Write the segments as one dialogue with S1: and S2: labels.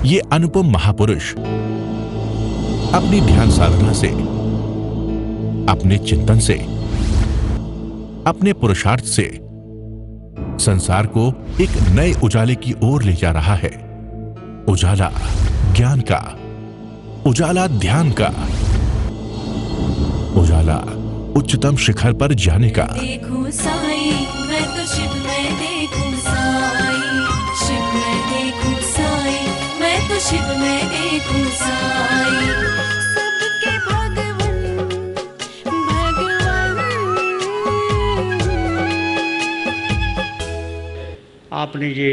S1: ये अनुपम महापुरुष अपनी ध्यान साधना से, अपने चिंतन से, अपने पुरुषार्थ से संसार को एक नए उजाले की ओर ले जा रहा है। उजाला ज्ञान का, उजाला ध्यान का, उजाला उच्चतम शिखर पर जाने का।
S2: देखूं साई, मैं तो शिव में देखूं साई, शिव में देखूं साई, मैं तो शिव में देखूं साई। सबके भगवन भगवन।
S3: आपने ये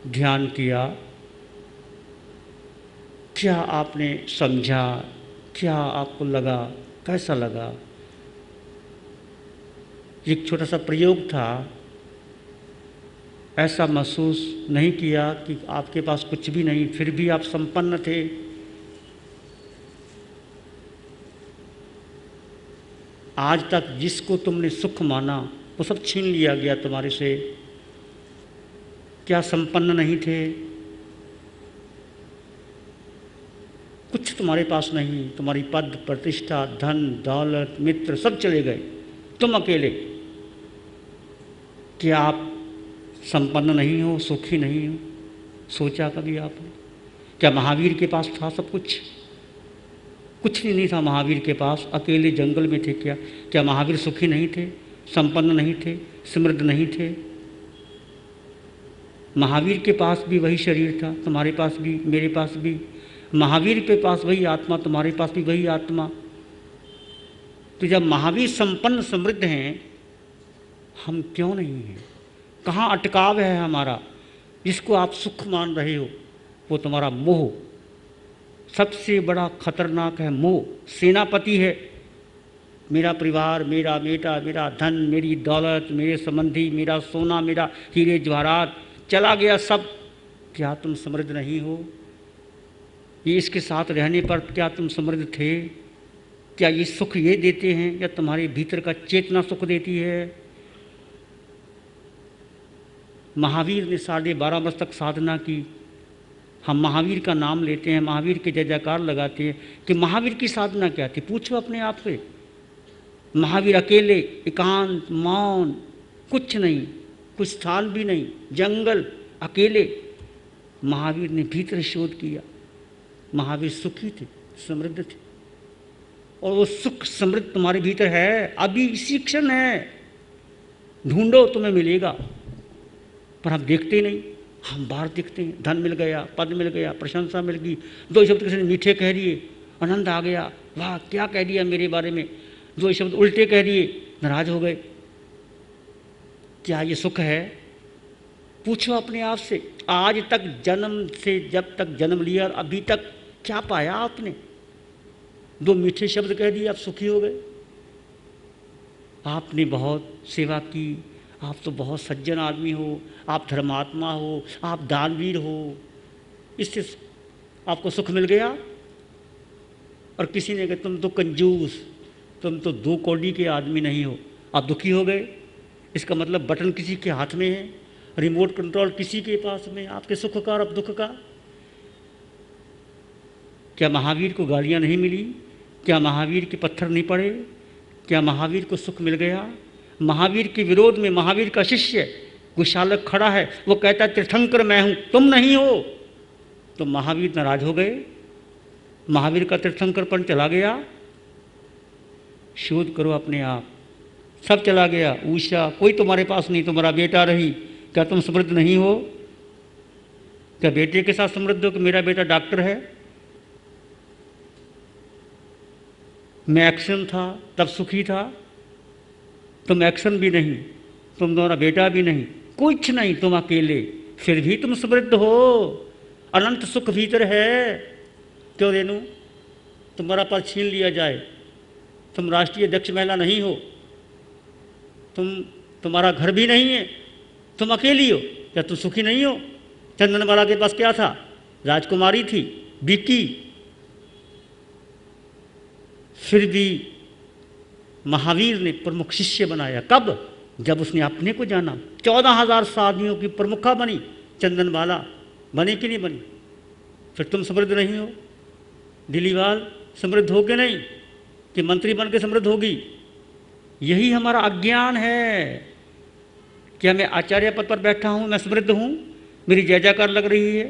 S3: ध्यान किया, क्या आपने समझा, क्या आपको लगा, कैसा लगा? एक छोटा सा प्रयोग था। ऐसा महसूस नहीं किया कि आपके पास कुछ भी नहीं, फिर भी आप संपन्न थे? आज तक जिसको तुमने सुख माना वो सब छीन लिया गया तुम्हारे से। क्या संपन्न नहीं थे? कुछ तुम्हारे पास नहीं, तुम्हारी पद प्रतिष्ठा धन दौलत मित्र सब चले गए, तुम अकेले। क्या आप संपन्न नहीं हो, सुखी नहीं हो? सोचा कभी आपने? क्या महावीर के पास था सब कुछ? कुछ भी नहीं था महावीर के पास, अकेले जंगल में थे। क्या महावीर सुखी नहीं थे, संपन्न नहीं थे, समृद्ध नहीं थे? महावीर के पास भी वही शरीर था, तुम्हारे पास भी, मेरे पास भी। महावीर के पास वही आत्मा, तुम्हारे पास भी वही आत्मा। तो जब महावीर संपन्न समृद्ध हैं, हम क्यों नहीं हैं? कहाँ अटकाव है हमारा? जिसको आप सुख मान रहे हो वो तुम्हारा मोह। सबसे बड़ा खतरनाक है मोह, सेनापति है। मेरा परिवार, मेरा बेटा, मेरा धन, मेरी दौलत, मेरे संबंधी, मेरा सोना, मेरा हीरे जवाहरात चला गया सब। क्या तुम समृद्ध नहीं हो? ये इसके साथ रहने पर क्या तुम समृद्ध थे? क्या ये सुख ये देते हैं या तुम्हारे भीतर का चेतना सुख देती है? महावीर ने 12.5 वर्ष तक साधना की। हम महावीर का नाम लेते हैं, महावीर के जय जयकार लगाते हैं कि महावीर की साधना क्या थी? पूछो अपने आप से। महावीर अकेले, एकांत, मौन, कुछ नहीं, कुछ स्थान भी नहीं, जंगल, अकेले। महावीर ने भीतर शोध किया। महावीर सुखी थे, समृद्ध थे, और वो सुख समृद्ध तुम्हारे भीतर है, अभी इसी क्षण है। ढूंढो, तुम्हें मिलेगा। पर हम देखते नहीं, हम बाहर दिखते हैं। धन मिल गया, पद मिल गया, प्रशंसा मिल गई, 2 शब्द किसी ने मीठे कह दिए, आनंद आ गया, वाह क्या कह दिया मेरे बारे में। 2 शब्द उल्टे कह दिए, नाराज हो गए। क्या ये सुख है? पूछो अपने आप से। आज तक जन्म से जब तक जन्म लिया अभी तक क्या पाया आपने? 2 मीठे शब्द कह दिए, आप सुखी हो गए। आपने बहुत सेवा की, आप तो बहुत सज्जन आदमी हो, आप धर्मात्मा हो, आप दानवीर हो, इससे आपको सुख मिल गया। और किसी ने कहा तुम तो कंजूस, तुम तो 2 कौड़ी के आदमी नहीं हो, आप दुखी हो गए। इसका मतलब बटन किसी के हाथ में है, रिमोट कंट्रोल किसी के पास में, आपके सुख का और दुख का। क्या महावीर को गालियाँ नहीं मिली? क्या महावीर के पत्थर नहीं पड़े? क्या महावीर को सुख मिल गया? महावीर के विरोध में महावीर का शिष्य कुशालक खड़ा है, वो कहता है तीर्थंकर मैं हूँ, तुम नहीं हो। तो महावीर नाराज हो गए, महावीर का तीर्थंकरपन चला गया। शोध करो अपने आप, सब चला गया। ऊषा कोई तुम्हारे पास नहीं, तुम्हारा बेटा रही। क्या तुम समृद्ध नहीं हो? क्या बेटे के साथ समृद्ध हो कि मेरा बेटा डॉक्टर है? मैं एक्शन था तब सुखी था, तुम एक्शन भी नहीं, तुम तुम्हारा बेटा भी नहीं, कुछ नहीं, तुम अकेले, फिर भी तुम समृद्ध हो। अनंत सुख भीतर है। क्यों रेणु तुम्हारा पद छीन लिया जाए? तुम राष्ट्रीय अध्यक्ष महिला नहीं हो, तुम्हारा घर भी नहीं है, तुम अकेली हो। क्या तुम सुखी नहीं हो? चंदनबाला के पास क्या था? राजकुमारी थी, बिकी। फिर भी महावीर ने प्रमुख शिष्य बनाया। कब? जब उसने अपने को जाना। 14,000 साधुओं की प्रमुखा बनी चंदनबाला। बनी कि नहीं बनी? फिर तुम समृद्ध नहीं हो। दिलीवाल समृद्ध हो के नहीं कि मंत्री बन के समृद्ध होगी। यही हमारा अज्ञान है। क्या मैं आचार्य पद पर बैठा हूँ, मैं समृद्ध हूँ, मेरी जय जयकार लग रही है?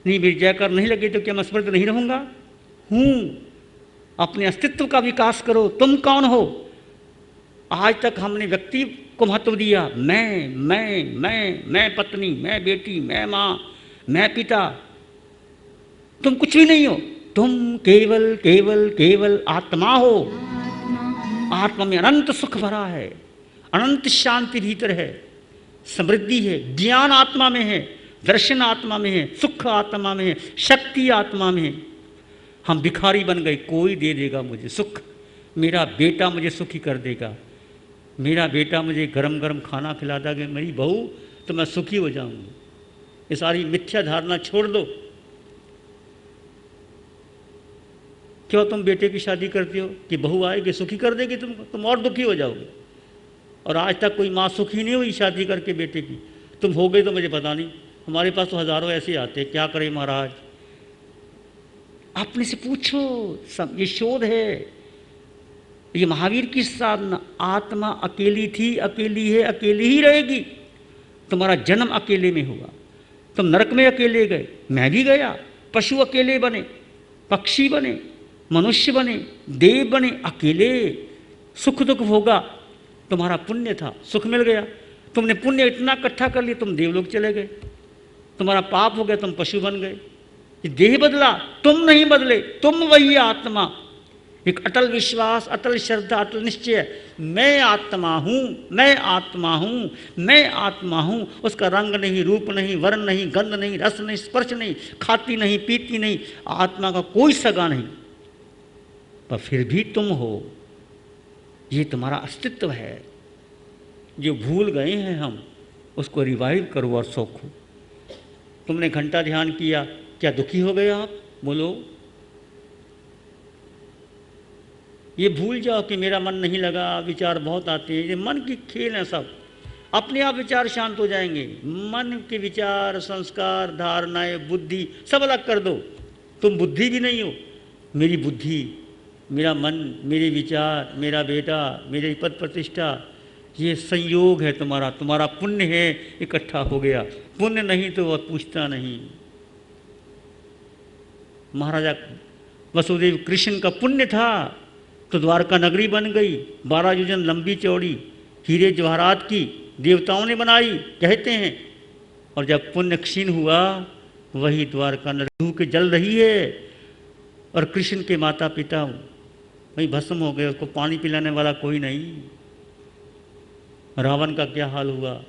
S3: नहीं, मेरी जयकार नहीं लगी तो क्या मैं समृद्ध नहीं रहूँगा? हूँ। अपने अस्तित्व का विकास करो। तुम कौन हो? आज तक हमने व्यक्ति को महत्व दिया। मैं पत्नी, मैं बेटी, मैं माँ, मैं पिता। तुम कुछ भी नहीं हो। तुम केवल केवल केवल आत्मा हो। आत्मा में अनंत सुख भरा है, अनंत शांति भीतर है, समृद्धि है, ज्ञान आत्मा में है, दर्शन आत्मा में है, सुख आत्मा में है, शक्ति आत्मा में है। हम भिखारी बन गए। कोई दे देगा मुझे सुख, मेरा बेटा मुझे सुखी कर देगा, मेरा बेटा मुझे गरम गरम खाना खिला देगा, मेरी बहू, तो मैं सुखी हो जाऊंगी। ये सारी मिथ्या धारणा छोड़ दो। क्यों तुम बेटे की शादी करते हो कि बहू आएगी सुखी कर देगी तुमको, तुम और दुखी हो जाओगे। और आज तक कोई माँ सुखी नहीं हुई शादी करके बेटे की। तुम हो गए तो मुझे पता नहीं, हमारे पास तो हज़ारों ऐसे आते हैं। क्या करें महाराज? अपने से पूछो। सब ये शोध है, ये महावीर की साधना। आत्मा अकेली थी, अकेली है, अकेली ही रहेगी। तुम्हारा जन्म अकेले में हुआ, तुम नरक में अकेले गए, मैं भी गया। पशु अकेले बने, पक्षी बने, मनुष्य बने, देव बने, अकेले। सुख दुख होगा। तुम्हारा पुण्य था, सुख मिल गया। तुमने पुण्य इतना इकट्ठा कर लिया, तुम देवलोक चले गए। तुम्हारा पाप हो गया, तुम पशु बन गए। ये देह बदला, तुम नहीं बदले। तुम वही आत्मा। एक अटल विश्वास, अटल श्रद्धा, अटल निश्चय। मैं आत्मा हूँ, मैं आत्मा हूँ, मैं आत्मा हूँ। उसका रंग नहीं, रूप नहीं, वर्ण नहीं, गंध नहीं, रस नहीं, स्पर्श नहीं, खाती नहीं, पीती नहीं। आत्मा का कोई सगा नहीं, पर फिर भी तुम हो। ये तुम्हारा अस्तित्व है। जो भूल गए हैं हम, उसको रिवाइव करो और सोखो। तुमने घंटा ध्यान किया, क्या दुखी हो गए आप? बोलो। ये भूल जाओ कि मेरा मन नहीं लगा, विचार बहुत आते हैं। ये मन की खेल है सब। अपने आप विचार शांत हो जाएंगे। मन के विचार, संस्कार, धारणाएं, बुद्धि सब अलग कर दो। तुम बुद्धि भी नहीं हो। मेरी बुद्धि, मेरा मन, मेरे विचार, मेरा बेटा, मेरी पद प्रतिष्ठा, ये संयोग है तुम्हारा। तुम्हारा पुण्य है, इकट्ठा हो गया। पुण्य नहीं तो वह पूछता नहीं। महाराजा वसुदेव कृष्ण का पुण्य था तो द्वारका नगरी बन गई। 12 योजन लंबी चौड़ी, हीरे जवाहरात की, देवताओं ने बनाई कहते हैं। और जब पुण्य क्षीण हुआ, वही द्वारका नगरी के जल रही है। और कृष्ण के माता पिता वही भस्म हो गए। उसको पानी पिलाने वाला कोई नहीं। रावण का क्या हाल हुआ?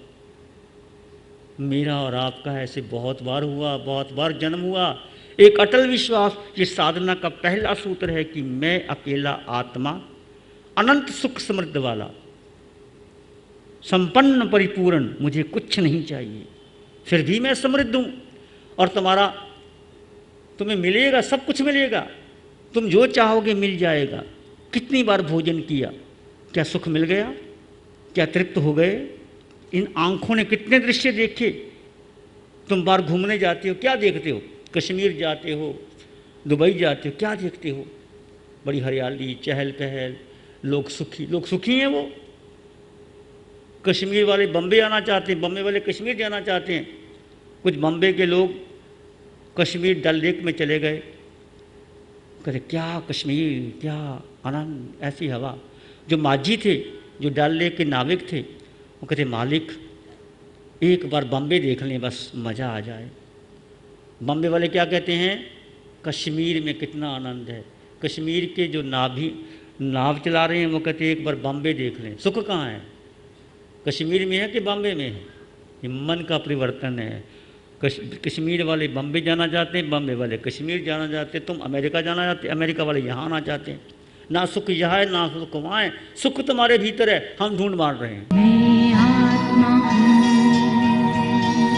S3: मेरा और आपका ऐसे बहुत बार हुआ, बहुत बार जन्म हुआ। एक अटल विश्वास, ये साधना का पहला सूत्र है कि मैं अकेला आत्मा, अनंत सुख समृद्ध वाला, संपन्न परिपूर्ण, मुझे कुछ नहीं चाहिए, फिर भी मैं समृद्ध हूँ। और तुम्हें मिलेगा, सब कुछ मिलेगा। तुम जो चाहोगे मिल जाएगा। कितनी बार भोजन किया, क्या सुख मिल गया? क्या तृप्त हो गए? इन आँखों ने कितने दृश्य देखे। तुम बाहर घूमने जाते हो, क्या देखते हो? कश्मीर जाते हो, दुबई जाते हो, क्या देखते हो? बड़ी हरियाली, चहल पहल, लोग सुखी हैं। वो कश्मीर वाले बम्बे आना चाहते हैं, बम्बे वाले कश्मीर जाना चाहते हैं। कुछ बम्बे के लोग कश्मीर डल लेक में चले गए। कहते क्या कश्मीर, क्या आनंद, ऐसी हवा। जो माझी थे, जो डल लेक के नाविक थे, वो कहते मालिक एक बार बम्बे देख लें, बस मज़ा आ जाए। बम्बे वाले क्या कहते हैं? कश्मीर में कितना आनंद है। कश्मीर के जो नाव चला रहे हैं, वो कहते हैं एक बार बम्बे देख लें। सुख कहाँ है? कश्मीर में है कि बम्बे में है? ये मन का परिवर्तन है। कश्मीर वाले बम्बे जाना चाहते हैं, बम्बे वाले कश्मीर जाना चाहते हैं। तुम अमेरिका जाना चाहते हैं, अमेरिका वाले यहाँ आना चाहते हैं। ना सुख यहाँ है, ना सुख वहाँ है। सुख तुम्हारे भीतर है, हम ढूंढ मार रहे हैं।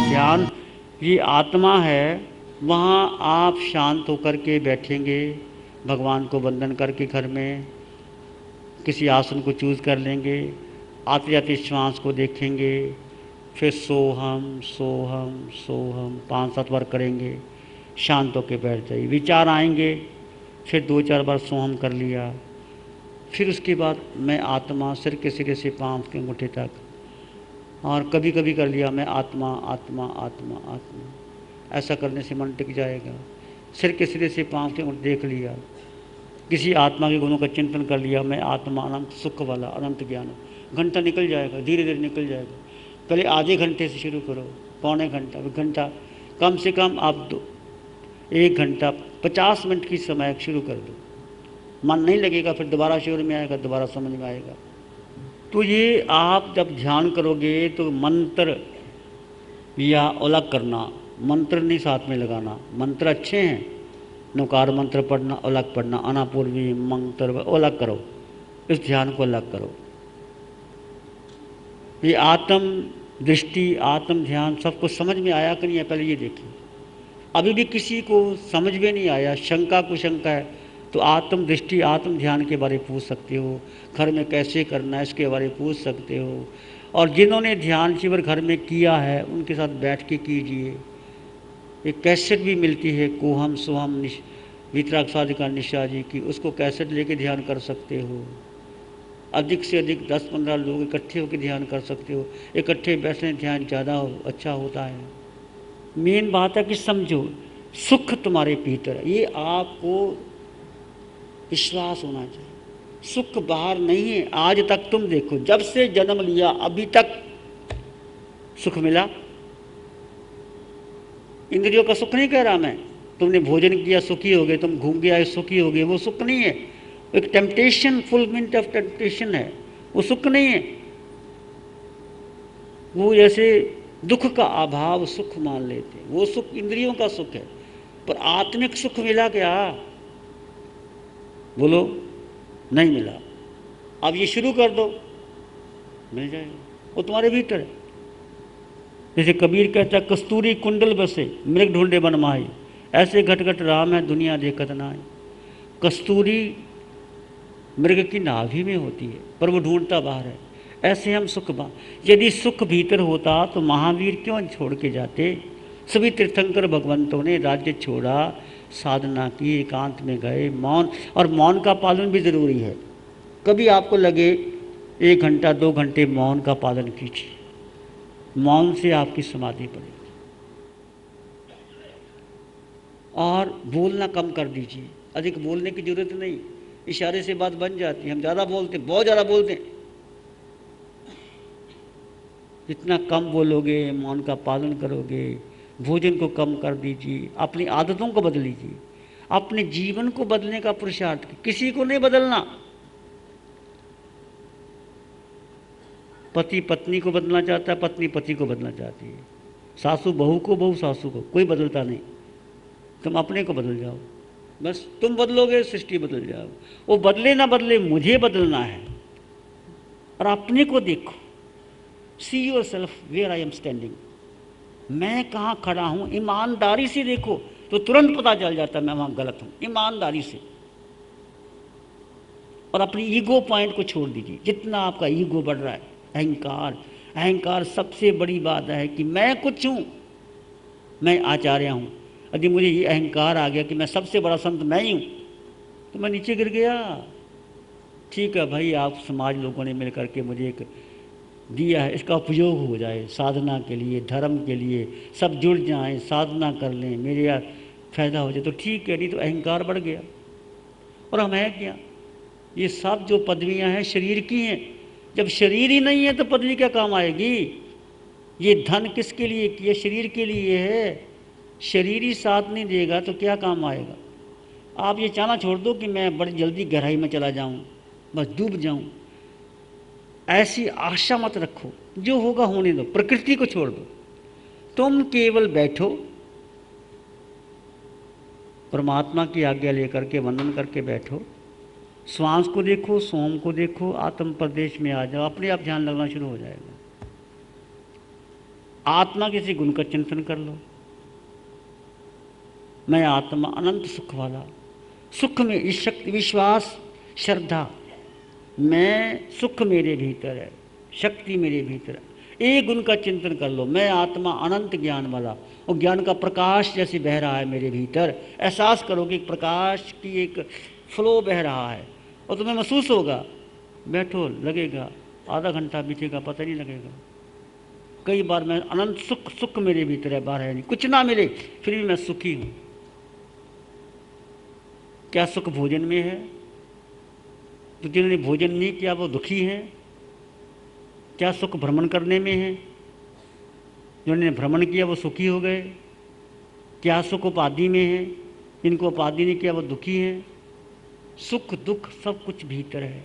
S3: ध्यान, ये आत्मा है। वहाँ आप शांत होकर के बैठेंगे, भगवान को वंदन करके घर में किसी आसन को चूज़ कर लेंगे, आते जाते श्वास को देखेंगे, फिर सोहम सोहम सोहम 5-7 बार करेंगे। शांत होकर बैठ जाइए। विचार आएंगे, फिर 2-4 बार सोहम कर लिया, फिर उसके बाद मैं आत्मा, सिर के सिरे से पाँव के अंगूठे तक, और कभी कभी कर लिया मैं आत्मा आत्मा आत्मा आत्मा। ऐसा करने से मन टिक जाएगा। सिर के सिरे से पाँव के अंगूठे देख लिया, किसी आत्मा के गुणों का चिंतन कर लिया, मैं आत्मा अनंत सुख वाला, अनंत ज्ञान। घंटा निकल जाएगा, धीरे धीरे निकल जाएगा। पहले आधे घंटे से शुरू करो, पौने घंटा, घंटा, कम से कम आप 1 घंटा 50 मिनट की समय शुरू कर दो। मन नहीं लगेगा, फिर दोबारा शुरू में आएगा, दोबारा समझ में आएगा। तो ये आप जब ध्यान करोगे तो मंत्र या अलग करना, मंत्र नहीं साथ में लगाना। मंत्र अच्छे हैं, नकार मंत्र पढ़ना, अलग पढ़ना, अनापूर्वी मंत्र अलग करो, इस ध्यान को अलग करो। ये आत्म दृष्टि, आत्म ध्यान सबको समझ में आया कि नहीं है, पहले ये देखिए। अभी भी किसी को समझ में नहीं आया, शंका को शंका है, तो आत्म दृष्टि, आत्म ध्यान के बारे में पूछ सकते हो। घर में कैसे करना है इसके बारे में पूछ सकते हो। और जिन्होंने ध्यान शिविर घर में किया है उनके साथ बैठ के कीजिए। एक कैसेट भी मिलती है, कोहम सोहम वितरागसाधिका निशा जी की, उसको कैसेट लेके ध्यान कर सकते हो। अधिक से अधिक 10-15 लोग इकट्ठे होकर ध्यान कर सकते हो। इकट्ठे बैठने ध्यान ज़्यादा अच्छा होता है। मेन बात है कि समझो, सुख तुम्हारे भीतर है, ये आपको विश्वास होना चाहिए। सुख बाहर नहीं है। आज तक तुम देखो, जब से जन्म लिया अभी तक सुख मिला। इंद्रियों का सुख नहीं कह रहा मैं, तुमने भोजन किया सुखी हो गए, तुम घूम के आए सुखी हो गए, वो सुख नहीं है। एक टेम्पटेशन, फुलफिलमेंट ऑफ टेम्पटेशन है, वो सुख नहीं है। वो जैसे दुख का अभाव सुख मान लेते हैं, वो सुख इंद्रियों का सुख है। पर आत्मिक सुख मिला क्या? बोलो, नहीं मिला। अब ये शुरू कर दो, मिल जाएगा, वो तुम्हारे भीतर है। जैसे कबीर कहता है, कस्तूरी कुंडल बसे मृग ढूंढे बन माही, ऐसे घट घट राम है दुनिया देखत नाई। कस्तूरी मृग की नाभि में होती है, पर वो ढूंढता बाहर है। ऐसे हम सुख यदि सुख भीतर होता तो महावीर क्यों छोड़ के जाते? सभी तीर्थंकर भगवंतों ने राज्य छोड़ा, साधना की, एकांत में गए, मौन, और मौन का पालन भी ज़रूरी है। कभी आपको लगे 1 घंटा 2 घंटे मौन का पालन कीजिए, मौन से आपकी समाधि पड़ेगी। और बोलना कम कर दीजिए, अधिक बोलने की जरूरत नहीं, इशारे से बात बन जाती है। हम ज़्यादा बोलते, बहुत ज़्यादा बोलते हैं। जितना कम बोलोगे, मौन का पालन करोगे, भोजन को कम कर दीजिए, अपनी आदतों को बदल लीजिए, अपने जीवन को बदलने का पुरुषार्थ। किसी को नहीं बदलना। पति पत्नी को बदलना चाहता है, पत्नी पति को बदलना चाहती है, सासू बहू को, बहू सासू को, कोई बदलता नहीं। तुम अपने को बदल जाओ, बस तुम बदलोगे सृष्टि बदल जाओ। वो बदले ना बदले, मुझे बदलना है। और अपने को देखो, see yourself where I am standing, मैं कहाँ खड़ा हूँ। ईमानदारी से देखो तो तुरंत पता चल जाता है मैं वहाँ गलत हूँ, ईमानदारी से। और अपनी ईगो पॉइंट को छोड़ दीजिए। जितना आपका ईगो बढ़ रहा है, अहंकार, अहंकार सबसे बड़ी बात है कि मैं कुछ हूँ, मैं आचार्य हूँ। यदि मुझे ये अहंकार आ गया कि मैं सबसे बड़ा संत मैं ही हूँ, तो मैं नीचे गिर गया। ठीक है भाई, आप समाज लोगों ने मिल करके मुझे एक दिया है, इसका उपयोग हो जाए साधना के लिए, धर्म के लिए, सब जुड़ जाएं, साधना कर लें, मेरे यार फायदा हो जाए तो ठीक है, नहीं तो अहंकार बढ़ गया। और हम हैं क्या? ये सब जो पदवियां हैं शरीर की हैं। जब शरीर ही नहीं है तो पदवी क्या काम आएगी? ये धन किसके लिए किया? शरीर के लिए है। शरीर ही साथ नहीं देगा तो क्या काम आएगा? आप ये चाहना छोड़ दो कि मैं बड़ी जल्दी गहराई में चला जाऊं, बस डूब जाऊं, ऐसी आशा मत रखो। जो होगा होने दो, प्रकृति को छोड़ दो। तुम केवल बैठो, परमात्मा की आज्ञा लेकर के वंदन करके बैठो, श्वास को देखो, सोम को देखो, आत्म प्रदेश में आ जाओ, अपने आप ध्यान लगना शुरू हो जाएगा। आत्मा किसी गुण का चिंतन कर लो। मैं आत्मा अनंत सुख वाला, सुख में इस शक्ति, विश्वास, श्रद्धा, मैं सुख मेरे भीतर है, शक्ति मेरे भीतर है, एक गुण का चिंतन कर लो, मैं आत्मा अनंत ज्ञान वाला, और ज्ञान का प्रकाश जैसे बह रहा है मेरे भीतर, एहसास करो कि प्रकाश की एक फ्लो बह रहा है, और तुम्हें महसूस होगा, बैठो लगेगा आधा घंटा बीतेगा पता नहीं लगेगा। कई बार मैं अनंत सुख, सुख मेरे भीतर है, बाहर है नहीं, कुछ ना मिले फिर भी मैं सुखी हूँ। क्या सुख भोजन में है? तो जिन्होंने भोजन नहीं किया वो दुखी हैं। क्या सुख भ्रमण करने में है? जिन्होंने भ्रमण किया वो सुखी हो गए। क्या सुख उपाधि में है? जिनको उपाधि नहीं किया वो दुखी हैं। सुख दुख सब कुछ भीतर है,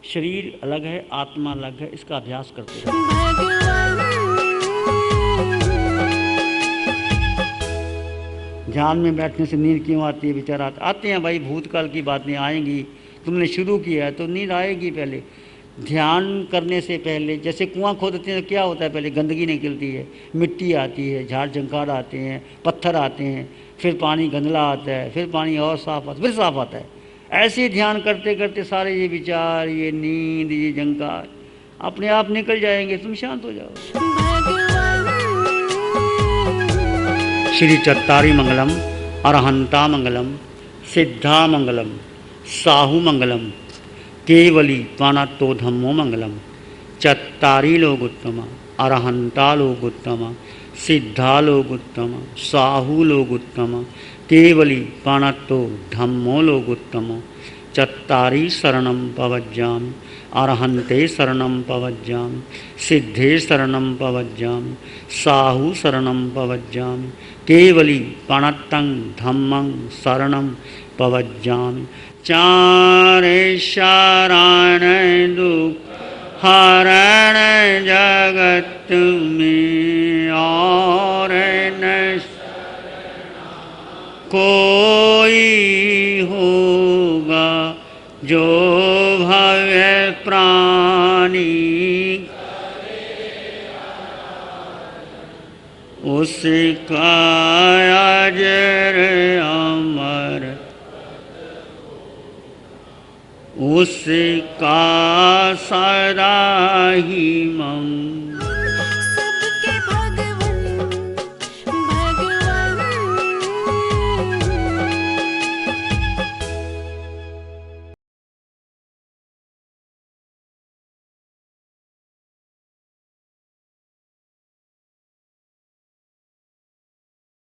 S3: शरीर अलग है, आत्मा अलग है, इसका अभ्यास करते हैं। ध्यान में बैठने से नींद क्यों आती है? विचार आते हैं भाई, भूतकाल की बातें आएंगी, तुमने शुरू किया है तो नींद आएगी। पहले ध्यान करने से पहले जैसे कुआं खोदते हैं तो क्या होता है? पहले गंदगी निकलती है, मिट्टी आती है, झाड़ झंकार आते हैं, पत्थर आते हैं, फिर पानी गंदला आता है, फिर पानी और साफ आता है, फिर साफ आता है। ऐसे ध्यान करते करते सारे ये विचार, ये नींद, ये झंकार अपने आप निकल जाएंगे, तुम शांत हो जाओ। श्री चत्तारी मंगलम, अरहंता मंगलम, सिद्धा मंगलम, साहू मंगलम, केवली त्वानात्तो धम्मो मंगलम। चत्तारी लोग उत्तम, अरहंता लोग उत्तम, सिद्धा लोग उत्तम, साहू लोग उत्तम, केवली त्वानात्तो धम्मो लोग उत्तम। चत्तारी शरणं पवज्जामि, अरहन्ते शरणं पवज्जामि, सिद्धे शरणं पवज्जामि, साहू शरणं पवज्जामि, केवली प्रणतं धम्मं शरणं पवज्जामि। चारे शरण दुख हरण जगत में, और न कोई होगा जो भव्य प्राणी, उसका अजर अमर, उसका सदा ही मंगल।